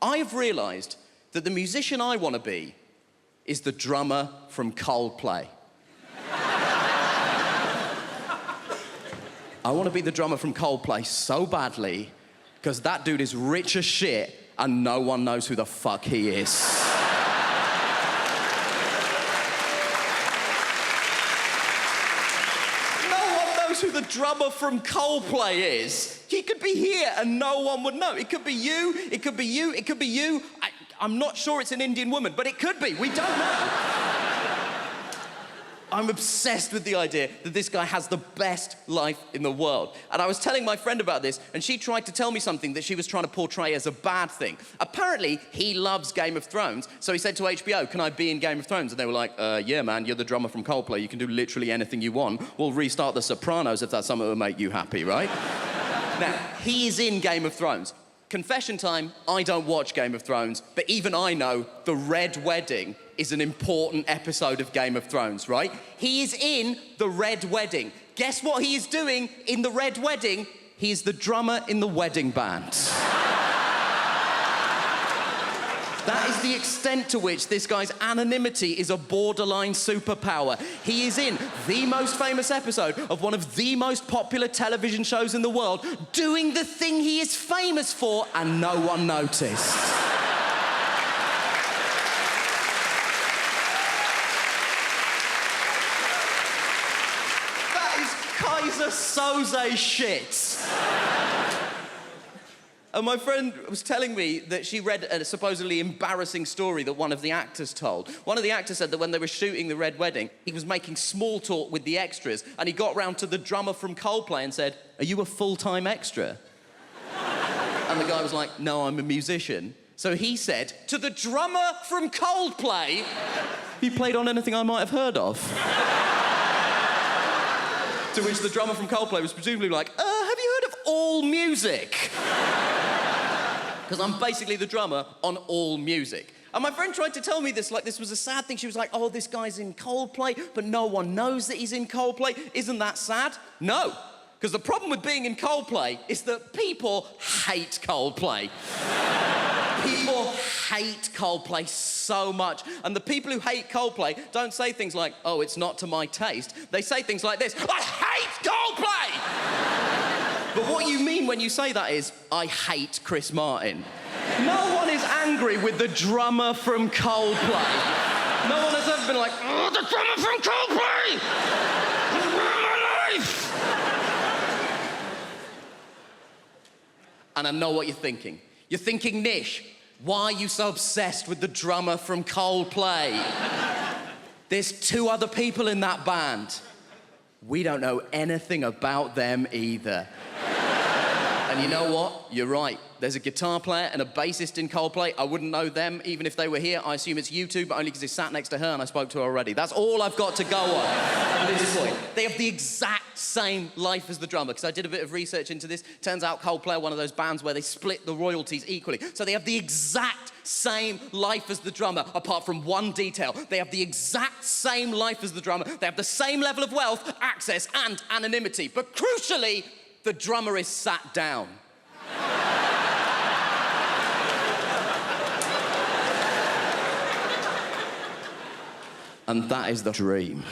I've realised that the musician I want to be is the drummer from Coldplay. I want to be the drummer from Coldplay so badly because that dude is rich as shit and no one knows who the fuck he is. Who the drummer from Coldplay is. He could be here and no one would know. It could be you, it could be you, it could be you. I'm not sure it's an Indian woman, but it could be. We don't know. I'm obsessed with the idea that this guy has the best life in the world. And I was telling my friend about this, and she tried to tell me something that she was trying to portray as a bad thing. Apparently, he loves Game of Thrones, so he said to HBO, can I be in Game of Thrones? And they were like, yeah, man, you're the drummer from Coldplay. You can do literally anything you want. We'll restart The Sopranos if that's something that will make you happy, right? Now, he is in Game of Thrones. Confession time, I don't watch Game of Thrones, but even I know the Red Wedding is an important episode of Game of Thrones, right? He is in the Red Wedding. Guess what he is doing in the Red Wedding? He is the drummer in the wedding band. That is the extent to which this guy's anonymity is a borderline superpower. He is in the most famous episode of one of the most popular television shows in the world, doing the thing he is famous for, and no one noticed. That is Kaiser Soze shit. And my friend was telling me that she read a supposedly embarrassing story that one of the actors told. One of the actors said that when they were shooting The Red Wedding, he was making small talk with the extras, and he got round to the drummer from Coldplay and said, "Are you a full-time extra?" And the guy was like, "No, I'm a musician." So he said, to the drummer from Coldplay, "Have you played on anything I might have heard of?" To which the drummer from Coldplay was presumably like, have you heard of All Music? Because I'm basically the drummer on All Music. And my friend tried to tell me this, like this was a sad thing. She was like, oh, this guy's in Coldplay, but no one knows that he's in Coldplay. Isn't that sad? No, because the problem with being in Coldplay is that people hate Coldplay. People hate Coldplay so much. And the people who hate Coldplay don't say things like, oh, it's not to my taste. They say things like this, I hate Coldplay! But what you mean when you say that is, I hate Chris Martin. No one is angry with the drummer from Coldplay. No one has ever been like, oh, the drummer from Coldplay! My life! And I know what you're thinking. You're thinking, Nish, why are you so obsessed with the drummer from Coldplay? There's two other people in that band. We don't know anything about them either. And you know what? You're right. There's a guitar player and a bassist in Coldplay. I wouldn't know them even if they were here. I assume it's you two, but only because they sat next to her and I spoke to her already. That's all I've got to go on at this point. They have the exact same life as the drummer, because I did a bit of research into this. Turns out Coldplay are one of those bands where they split the royalties equally. So they have the exact same life as the drummer, apart from one detail. They have the exact same life as the drummer. They have the same level of wealth, access, and anonymity. But crucially, the drummer is sat down. And that is the dream.